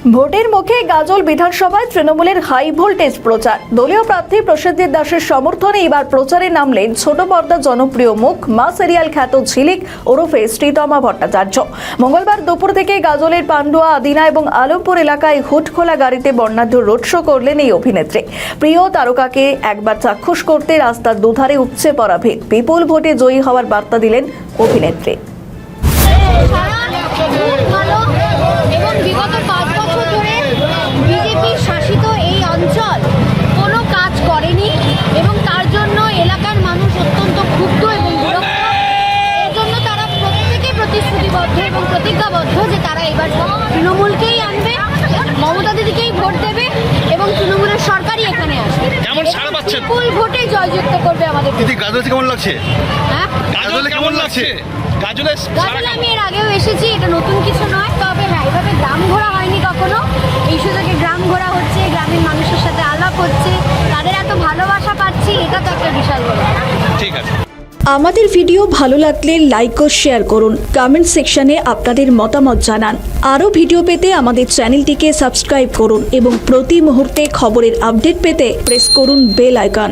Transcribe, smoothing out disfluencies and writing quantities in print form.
ভোটের মুখে গাজল বিধানসভায় তৃণমূলের হাই ভোল্টেজ প্রচার। দলীয় প্রার্থী প্রসেনজিৎ দাসের সমর্থনে এবার প্রচারে নামলেন ছোট পর্দার জনপ্রিয় মুখ মা সিরিয়াল খ্যাত ঝিলিক ওরফে শ্রীতমা ভট্টাচার্য। মঙ্গলবার দুপুর থেকে গাজলের পান্ডুয়া, আদিনা এবং আলমপুর এলাকায় হুটখোলা গাড়িতে বর্ণাঢ্য রোড শো করলেন এই অভিনেত্রী। প্রিয় তারকাকে একবার চাক্ষুষ করতে রাস্তার দুধারে উপচে পড়া ভিড়। বিপুল ভোটে জয়ী হওয়ার বার্তা দিলেন অভিনেত্রী। এবং বিগত 5 বছর ধরে বিজেপি শাসিত এই অঞ্চল কোনো কাজ করেনি এবং তার জন্য এলাকার মানুষ অত্যন্ত ক্ষুব্ধ এবং বিরক্ত। এর জন্য তারা প্রত্যেকে প্রতিশ্রুতিবদ্ধ এবং প্রতিজ্ঞাবদ্ধ যে তারা এবার তৃণমূলকেই আনবে, মমতা দিদিকেই ভোট দেবে এবং তৃণমূলের সরকারই এখানে আসবে। কেমন সাড়া পাচ্ছেন? বিপুল ভোটে জয়যুক্ত করবে আমাদের। গাজল কেমন লাগছে? হ্যাঁ, গাজলে কেমন লাগছে? গাজলে আমি এর আগেও এসেছি, এটা নতুন কিছু নয়। তবে হ্যাঁ, এভাবে গ্রাম ঘোরা হয়নি কখনো। এই সুযোগে গ্রাম ঘোরা হচ্ছে, গ্রামের মানুষের সাথে আলাপ হচ্ছে, তাদের এত ভালোবাসা পাচ্ছি, এটা তো একটা বিশাল বড়। ঠিক আছে। আমাদের ভিডিও ভালো লাগলে লাইক ও শেয়ার করুন, কমেন্ট সেকশনে আপনাদের মতামত জানান। আরও ভিডিও পেতে আমাদের চ্যানেলটিকে সাবস্ক্রাইব করুন এবং প্রতি মুহূর্তে খবরের আপডেট পেতে প্রেস করুন বেল আইকন।